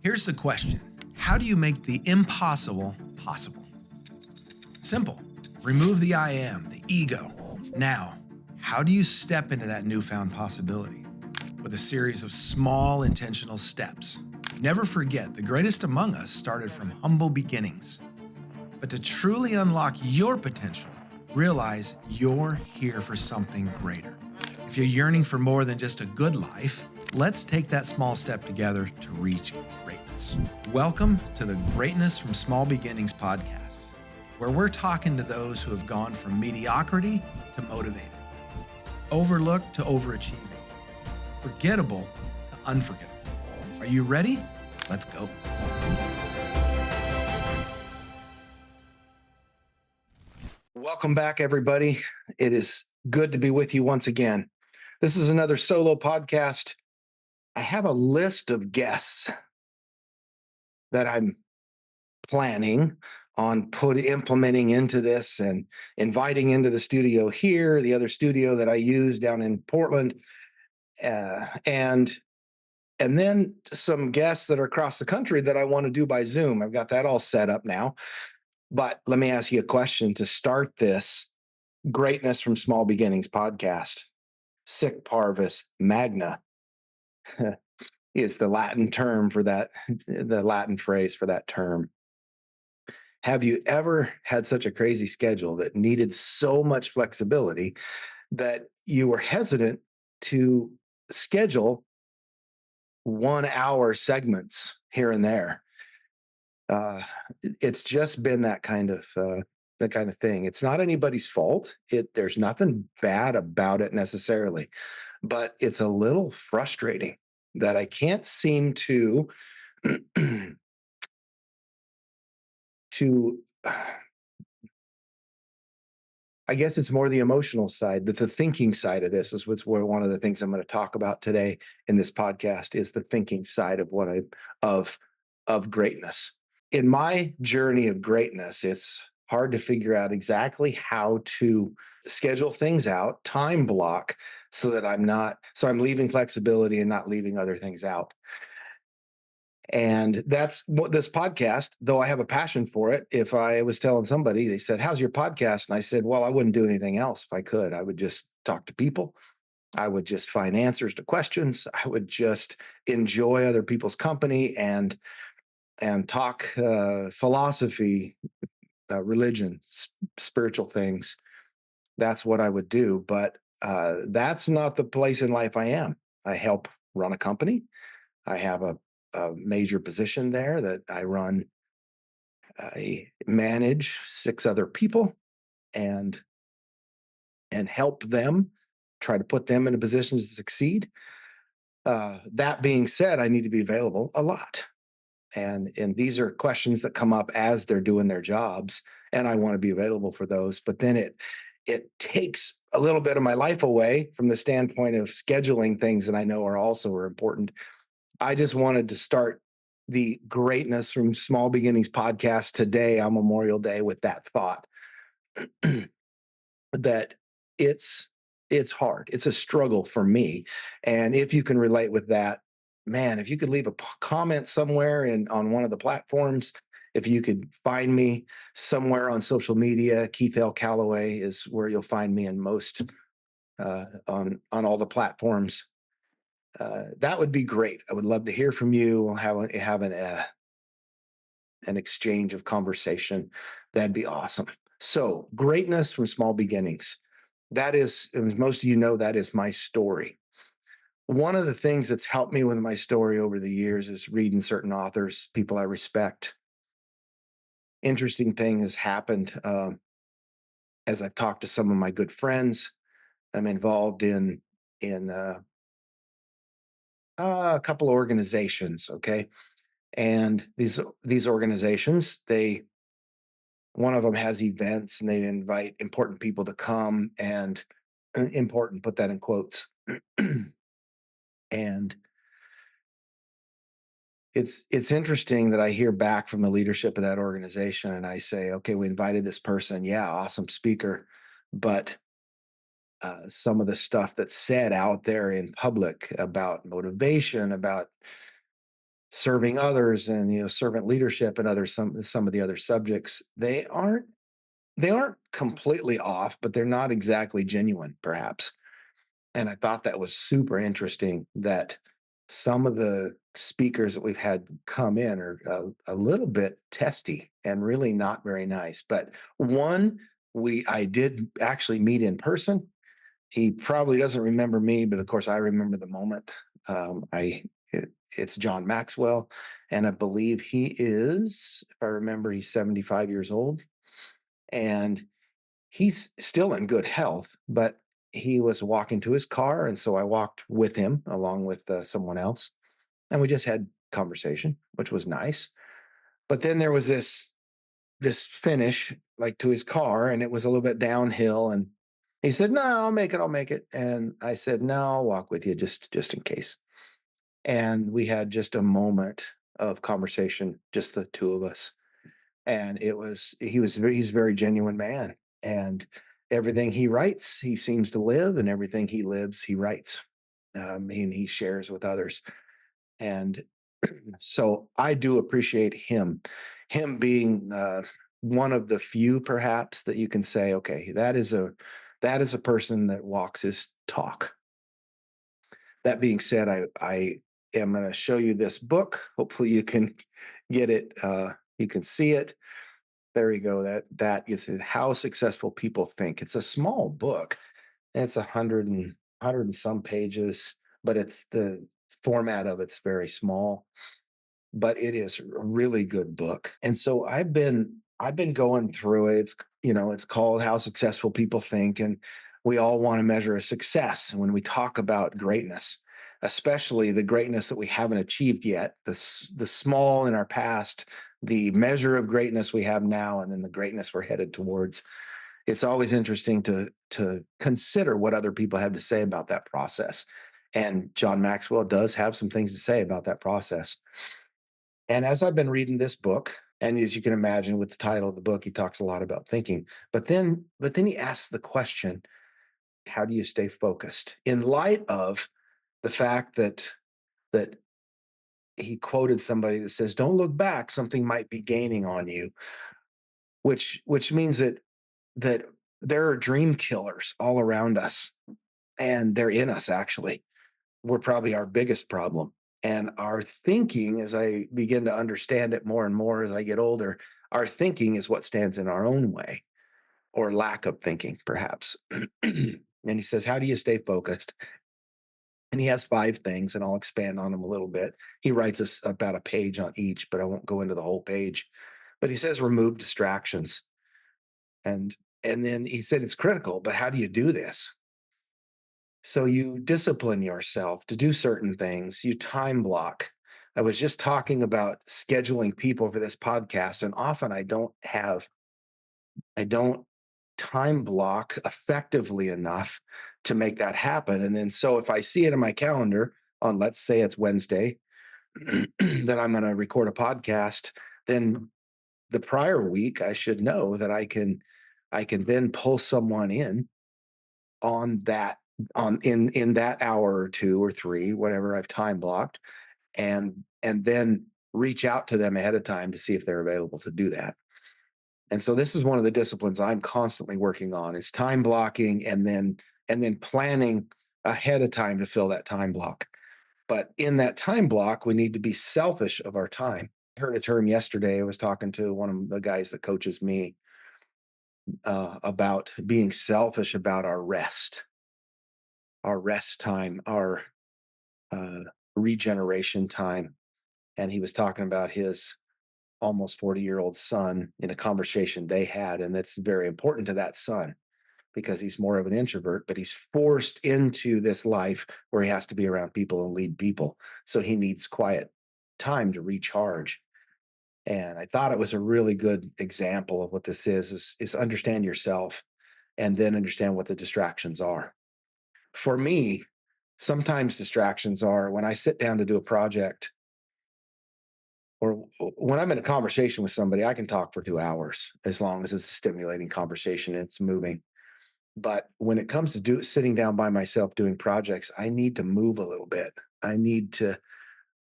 Here's the question. How do you make the impossible possible? Simple. Remove the I am, the ego. Now, how do you step into that newfound possibility? With a series of small intentional steps. Never forget, the greatest among us started from humble beginnings. But to truly unlock your potential, realize you're here for something greater. If you're yearning for more than just a good life, let's take that small step together to reach greatness. Welcome to the Greatness from Small Beginnings podcast, where we're talking to those who have gone from mediocrity to motivated, overlooked to overachieving, forgettable to unforgettable. Are you ready? Let's go. Welcome back, everybody. It is good to be with you once again. This is another solo podcast. I have a list of guests that I'm planning on implementing into this and inviting into the studio here, the other studio that I use down in Portland, and then some guests that are across the country that I want to do by Zoom. I've got that all set up now. But let me ask you a question to start this Greatness from Small Beginnings podcast. Sic parvis magna is the Latin term for that, the Latin phrase for that term. Have you ever had such a crazy schedule that needed so much flexibility that you were hesitant to schedule 1 hour segments here and there? It's just been that kind of thing. It's not anybody's fault. There's nothing bad about it necessarily, but it's a little frustrating that I can't seem to I guess it's more the emotional side, that the thinking side of this is where one of the things I'm going to talk about today in this podcast is the thinking side of greatness. In my journey of greatness, it's hard to figure out exactly how to schedule things out, time block, so I'm leaving flexibility and not leaving other things out. And that's what this podcast, though I have a passion for it. If I was telling somebody, they said, "How's your podcast?" And I said, "Well, I wouldn't do anything else if I could. I would just talk to people. I would just find answers to questions. I would just enjoy other people's company and talk philosophy, religion, spiritual things. That's what I would do. But that's not the place in life I am. I help run a company. I have a major position there that I manage 6 other people and help them, try to put them in a position to succeed. That being said, I need to be available a lot. And these are questions that come up as they're doing their jobs, and I want to be available for those. But then it takes a little bit of my life away from the standpoint of scheduling things that I know are important. I just wanted to start the Greatness from Small Beginnings podcast today on Memorial Day with that thought that it's hard. It's a struggle for me. And if you can relate with that, man, if you could leave a comment somewhere on one of the platforms, if you could find me somewhere on social media, Keith L. Callaway is where you'll find me in most on all the platforms. That would be great. I would love to hear from you. We'll have an exchange of conversation. That'd be awesome. So, Greatness from Small Beginnings. That is, as most of you know, that is my story. One of the things that's helped me with my story over the years is reading certain authors, people I respect. Interesting thing has happened as I've talked to some of my good friends. I'm involved in a couple of organizations, okay? And these organizations, one of them has events and they invite important people to come, and important, put that in quotes. And it's interesting that I hear back from the leadership of that organization and I say, okay, we invited this person. Yeah, awesome speaker. But some of the stuff that's said out there in public about motivation, about serving others and servant leadership and some of the other subjects, they aren't completely off, but they're not exactly genuine, perhaps. And I thought that was super interesting that some of the speakers that we've had come in are a little bit testy and really not very nice. But one I did actually meet in person. He probably doesn't remember me, but of course I remember the moment. It's John Maxwell, and I believe he is, if I remember, he's 75 years old, and he's still in good health, but he was walking to his car, and so I walked with him along with someone else, and we just had conversation, which was nice. But then there was this finish, like to his car, and it was a little bit downhill, and he said, "No, I'll make it." And I said, "No, I'll walk with you just in case." And we had just a moment of conversation, just the two of us, and he's a very genuine man, and everything he writes he seems to live, and everything he lives he writes, and he shares with others. And so I do appreciate him being one of the few, perhaps, that you can say, okay, that is a person that walks his talk. That being said, I am going to show you this book. Hopefully you can get it, you can see it. There you go. That is it. How Successful People Think. It's a small book. It's 100 and some pages, but it's the format of it's very small. But it is a really good book. And so I've been going through it. It's called How Successful People Think, and we all want to measure a success when we talk about greatness, especially the greatness that we haven't achieved yet, the small in our past, the measure of greatness we have now, and then the greatness we're headed towards. It's always interesting to consider what other people have to say about that process. And John Maxwell does have some things to say about that process. And as I've been reading this book, and as you can imagine with the title of the book, he talks a lot about thinking. But then he asks the question, how do you stay focused in light of the fact that he quoted somebody that says, "Don't look back, something might be gaining on you," which means that there are dream killers all around us, and they're in us actually. We're probably our biggest problem. And our thinking, as I begin to understand it more and more as I get older, our thinking is what stands in our own way, or lack of thinking, perhaps. And he says, how do you stay focused? And he has 5 things, and I'll expand on them a little bit. He writes us about a page on each, but I won't go into the whole page. But he says, remove distractions. And and then he said it's critical, but how do you do this? So you discipline yourself to do certain things, you time block. I was just talking about scheduling people for this podcast, and often I don't time block effectively enough to make that happen. And then so if I see it in my calendar on, let's say it's Wednesday, that I'm going to record a podcast, then the prior week I should know that I can then pull someone in on that, in that hour or 2 or 3, whatever I've time blocked, and then reach out to them ahead of time to see if they're available to do that. And so this is one of the disciplines I'm constantly working on, is time blocking, and then planning ahead of time to fill that time block. But in that time block, we need to be selfish of our time. I heard a term yesterday. I was talking to one of the guys that coaches me about being selfish about our rest time, our uh, regeneration time. And he was talking about his almost 40-year-old son in a conversation they had. And that's very important to that son because he's more of an introvert, but he's forced into this life where he has to be around people and lead people. So he needs quiet time to recharge. And I thought it was a really good example of what this is understand yourself and then understand what the distractions are. For me, sometimes distractions are when I sit down to do a project, or when I'm in a conversation with somebody, I can talk for 2 hours as long as it's a stimulating conversation and it's moving. But when it comes to sitting down by myself doing projects, I need to move a little bit. I need to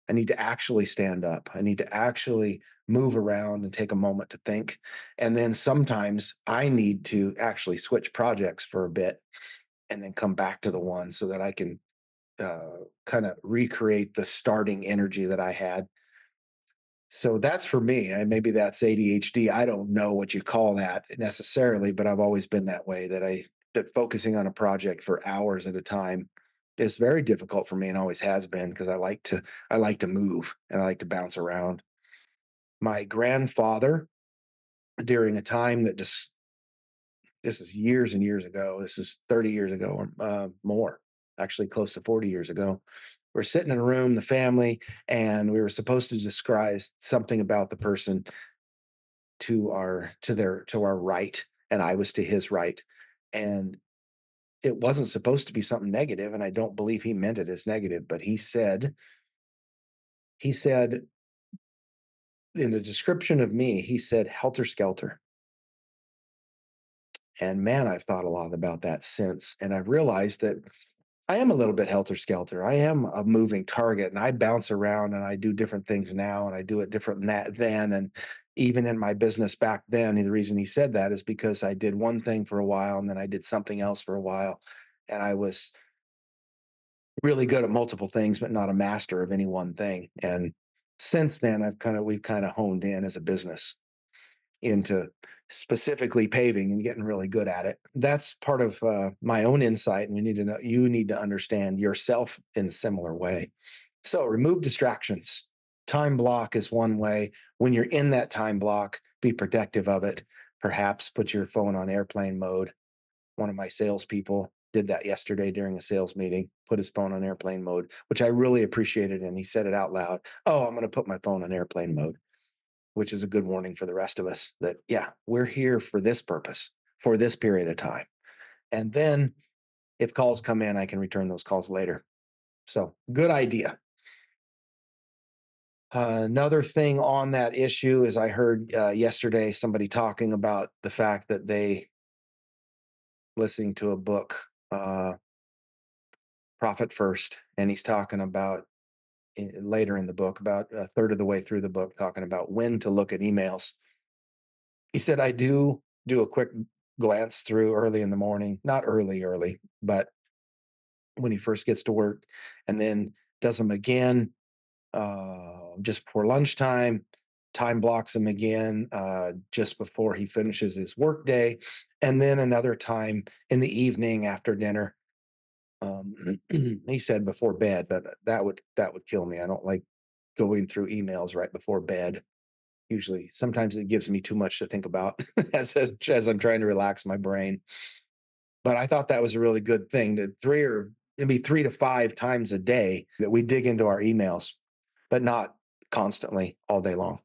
I need to actually stand up. I need to actually move around and take a moment to think. And then sometimes I need to actually switch projects for a bit and then come back to the one so that I can kind of recreate the starting energy that I had. So that's for me. Maybe that's ADHD. I don't know what you call that necessarily, but I've always been that way. That focusing on a project for hours at a time is very difficult for me and always has been because I like to move and I like to bounce around. My grandfather, during a time that just this is years and years ago. This is 30 years ago or more, actually close to 40 years ago. We're sitting in a room, the family, and we were supposed to describe something about the person to our right, and I was to his right. And it wasn't supposed to be something negative, and I don't believe he meant it as negative, but he said in the description of me, he said helter skelter. And man, I've thought a lot about that since. And I've realized that I am a little bit helter skelter. I am a moving target and I bounce around and I do different things now and I do it different than that then. And even in my business back then, the reason he said that is because I did one thing for a while and then I did something else for a while. And I was really good at multiple things, but not a master of any one thing. And since then, we've kind of honed in as a business into specifically paving and getting really good at it. That's part of my own insight, and you need to understand yourself in a similar way. So remove distractions. Time block is one way. When you're in that time block, be protective of it. Perhaps put your phone on airplane mode. One of my salespeople did that yesterday during a sales meeting, put his phone on airplane mode, which I really appreciated. And he said it out loud. Oh, I'm going to put my phone on airplane mode, which is a good warning for the rest of us that, yeah, we're here for this purpose, for this period of time. And then if calls come in, I can return those calls later. So good idea. Another thing on that issue is I heard yesterday somebody talking about the fact that they listening to a book, Profit First, and he's talking about later in the book, about a third of the way through the book, talking about when to look at emails. He said, I do a quick glance through early in the morning, not early, but when he first gets to work, and then does them again just before lunchtime, time blocks him again just before he finishes his work day, and then another time in the evening after dinner. Um, he said before bed, but that would kill me. I don't like going through emails right before bed. Usually, sometimes it gives me too much to think about as I'm trying to relax my brain. But I thought that was a really good thing that maybe 3 to 5 times a day that we dig into our emails, but not constantly all day long,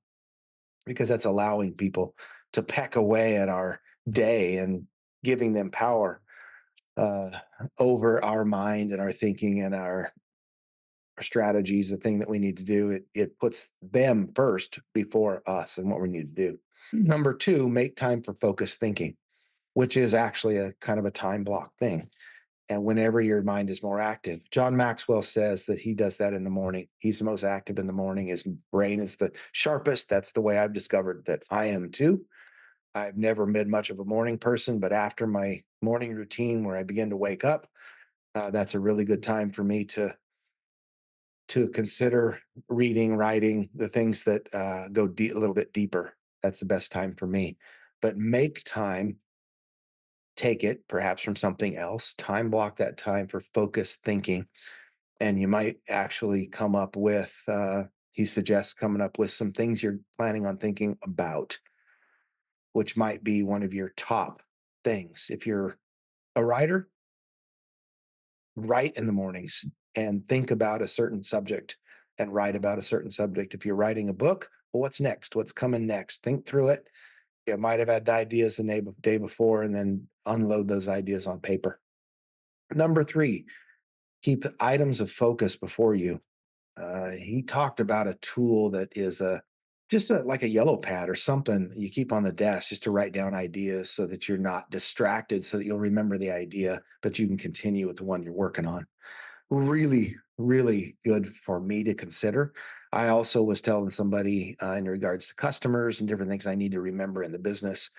because that's allowing people to peck away at our day and giving them power uh, over our mind and our thinking and our strategies, the thing that we need to do. It puts them first before us and what we need to do. Number two, make time for focused thinking, which is actually a kind of a time block thing. And whenever your mind is more active, John Maxwell says that he does that in the morning. He's the most active in the morning. His brain is the sharpest. That's the way I've discovered that I am too. I've never been much of a morning person, but after my morning routine where I begin to wake up, that's a really good time for me to consider reading, writing, the things that go a little bit deeper. That's the best time for me. But make time, take it perhaps from something else, time block that time for focused thinking. And you might actually come up with, he suggests coming up with some things you're planning on thinking about, which might be one of your top things. If you're a writer, write in the mornings and think about a certain subject and write about a certain subject. If you're writing a book, well, what's next? What's coming next? Think through it. You might have had ideas the day before and then unload those ideas on paper. Number three, keep items of focus before you. He talked about a tool that is like a yellow pad or something you keep on the desk just to write down ideas so that you're not distracted, so that you'll remember the idea, but you can continue with the one you're working on. really, really good for me to consider. I also was telling somebody in regards to customers and different things I need to remember in the business.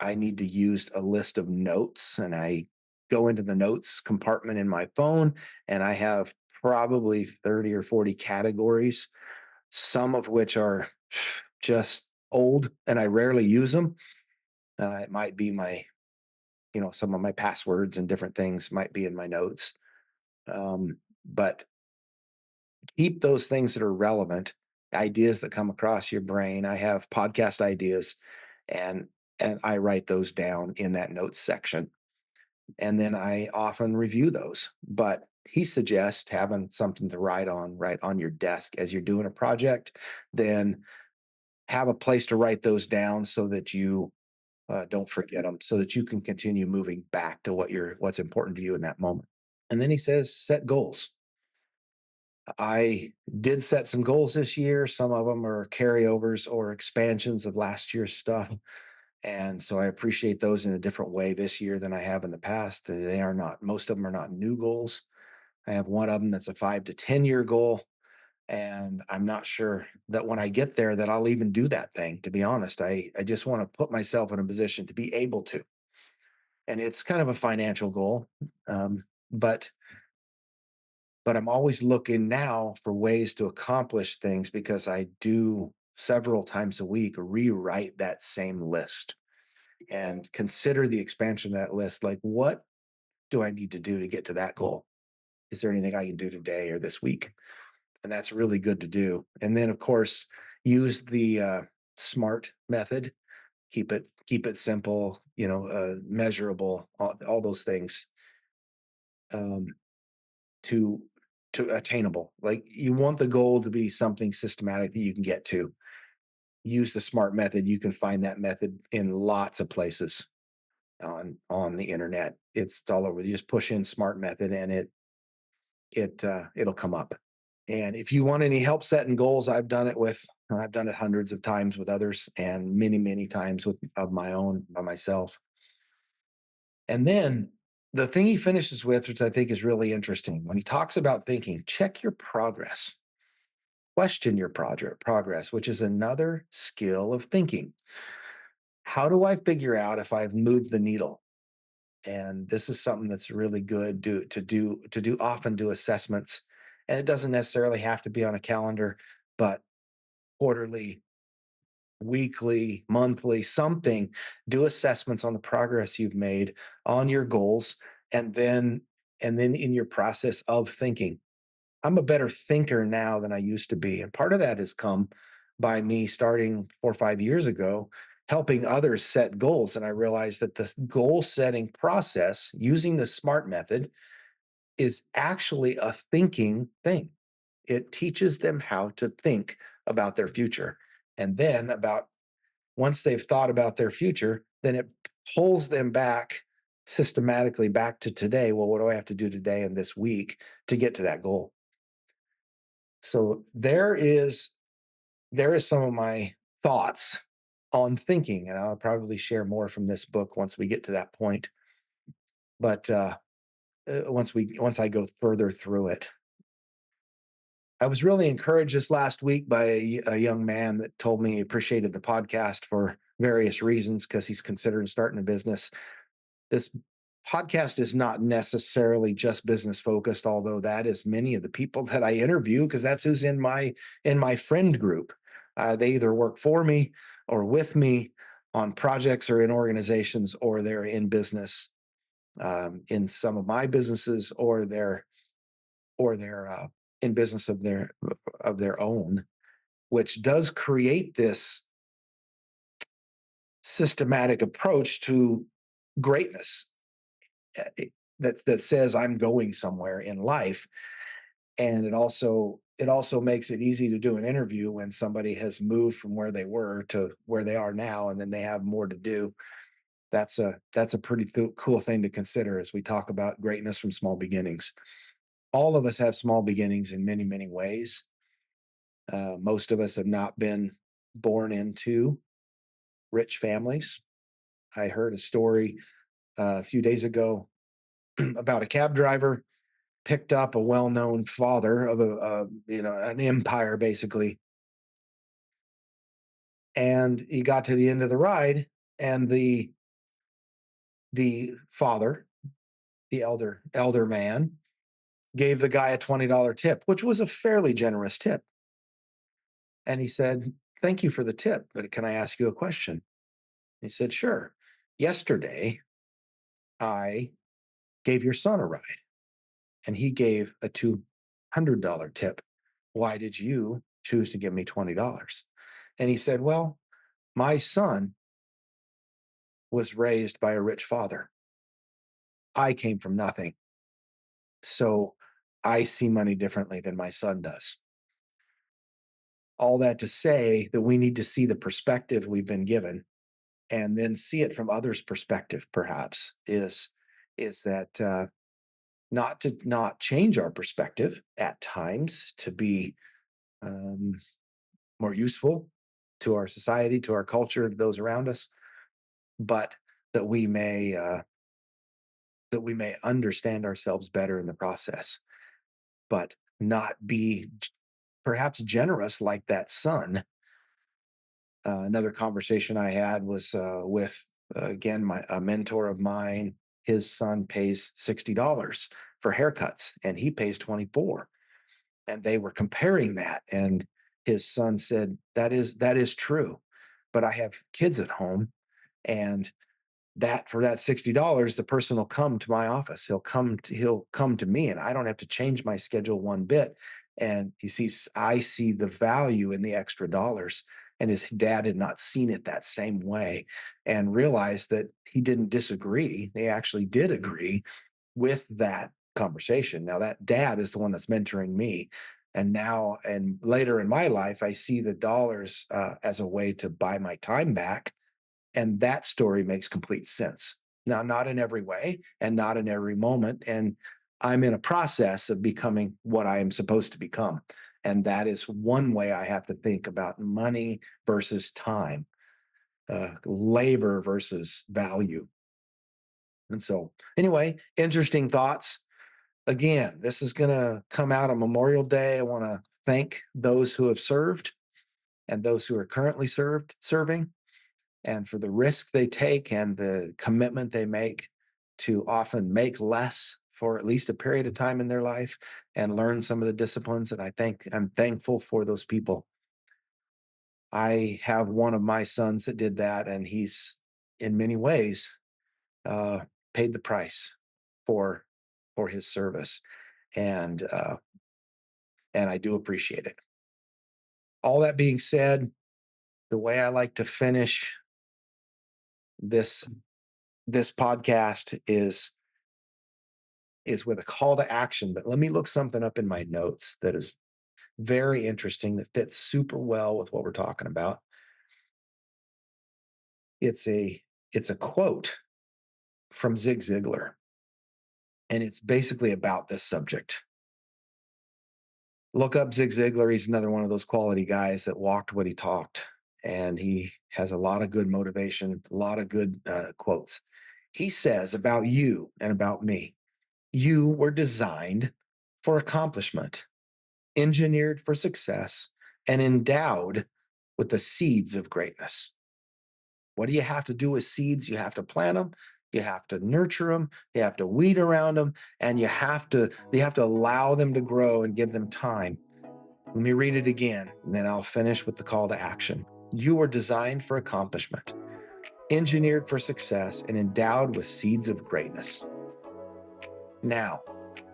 I need to use a list of notes, and I go into the notes compartment in my phone, and I have probably 30 or 40 categories, some of which are just old and I rarely use them. It might be some of my passwords and different things might be in my notes. But keep those things that are relevant, ideas that come across your brain. I have podcast ideas, and I write those down in that notes section, and then I often review those. But he suggests having something to write on right on your desk as you're doing a project. Then have a place to write those down so that you don't forget them, so that you can continue moving back to what's important to you in that moment. And then he says, set goals. I did set some goals this year. Some of them are carryovers or expansions of last year's stuff. And so I appreciate those in a different way this year than I have in the past. They are not, most of them are not new goals. I have one of them that's a 5 to 10 year goal. And I'm not sure that when I get there that I'll even do that thing, to be honest. I just want to put myself in a position to be able to. And it's kind of a financial goal. Um, but but I'm always looking now for ways to accomplish things because I do several times a week rewrite that same list and consider the expansion of that list. Like, what do I need to do to get to that goal? Is there anything I can do today or this week? And that's really good to do. And then, of course, use the SMART method. Keep it simple. Measurable. All those things. Um, to attainable. Like, you want the goal to be something systematic that you can get to. Use the SMART method. You can find that method in lots of places on the internet. It's all over. You just push in SMART method and it'll come up. And if you want any help setting goals, I've done it hundreds of times with others and many, many times with of my own by myself. And then the thing he finishes with, which I think is really interesting, when he talks about thinking, check your progress, question your progress, which is another skill of thinking. How do I figure out if I've moved the needle? And this is something that's really good to do often do assessments. And it doesn't necessarily have to be on a calendar, but quarterly, weekly, monthly, something. Do assessments on the progress you've made on your goals, and then in your process of thinking. I'm a better thinker now than I used to be, and part of that has come by me starting 4 or 5 years ago helping others set goals. And I realized that the goal setting process using the SMART method is actually a thinking thing. It teaches them how to think about their future, and then about once they've thought about their future, then it pulls them back systematically back to today. Well, what do I have to do today and this week to get to that goal? So there is some of my thoughts on thinking, and I'll probably share more from this book once we get to that point. But once I go further through it, I was really encouraged this last week by a young man that told me he appreciated the podcast for various reasons because he's considering starting a business. This podcast is not necessarily just business focused, although that is many of the people that I interview because that's who's in my friend group. They either work for me or with me on projects or in organizations, or they're in business in some of my businesses, or they're in business of their own, which does create this systematic approach to greatness that says I'm going somewhere in life. And it also makes it easy to do an interview when somebody has moved from where they were to where they are now, and then they have more to do. That's a pretty cool thing to consider as we talk about greatness from small beginnings. All of us have small beginnings in many, many ways. Most of us have not been born into rich families. I heard a story a few days ago about a cab driver picked up a well-known father of an empire, basically. And he got to the end of the ride, and the father, the elder man, gave the guy a $20 tip, which was a fairly generous tip. And he said, "Thank you for the tip, but can I ask you a question?" He said, "Sure. Yesterday, I gave your son a ride, and he gave a $200 tip. Why did you choose to give me $20?" And he said, "Well, my son was raised by a rich father. I came from nothing. So I see money differently than my son does." All that to say that we need to see the perspective we've been given and then see it from others' perspective, perhaps, is that not change our perspective at times to be um, more useful to our society, to our culture, to those around us, but that we may understand ourselves better in the process, but not be perhaps generous like that son. Another conversation I had was with again a mentor of mine. His son pays $60 for haircuts, and he pays 24. And they were comparing that, and his son said, "That is true, but I have kids at home, and that for that $60, the person will come to my office. He'll come to me, and I don't have to change my schedule one bit." And I see the value in the extra dollars. And his dad had not seen it that same way, and realized that he didn't disagree. They actually did agree with that conversation. Now that dad is the one that's mentoring me. And now and later in my life, I see the dollars as a way to buy my time back, and that story makes complete sense. Now, not in every way and not in every moment. And I'm in a process of becoming what I am supposed to become. And that is one way I have to think about money versus time, labor versus value. And so, anyway, interesting thoughts. Again, this is going to come out on Memorial Day. I want to thank those who have served and those who are currently serving, and for the risk they take and the commitment they make to often make less for at least a period of time in their life and learn some of the disciplines. And I'm thankful for those people. I have one of my sons that did that, and he's in many ways uh, paid the price for his service, and I do appreciate it. All that being said, the way I like to finish this podcast is with a call to action. But let me look something up in my notes that is very interesting, that fits super well with what we're talking about. It's a quote from Zig Ziglar, and it's basically about this subject. Look up Zig Ziglar. He's another one of those quality guys that walked what he talked, and he has a lot of good motivation, a lot of good quotes. He says about you and about me: "You were designed for accomplishment, engineered for success, and endowed with the seeds of greatness." What do you have to do with seeds? You have to plant them, you have to nurture them, you have to weed around them, and you have to allow them to grow and give them time. Let me read it again, and then I'll finish with the call to action. You were designed for accomplishment, engineered for success, and endowed with seeds of greatness. Now,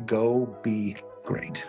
go be great.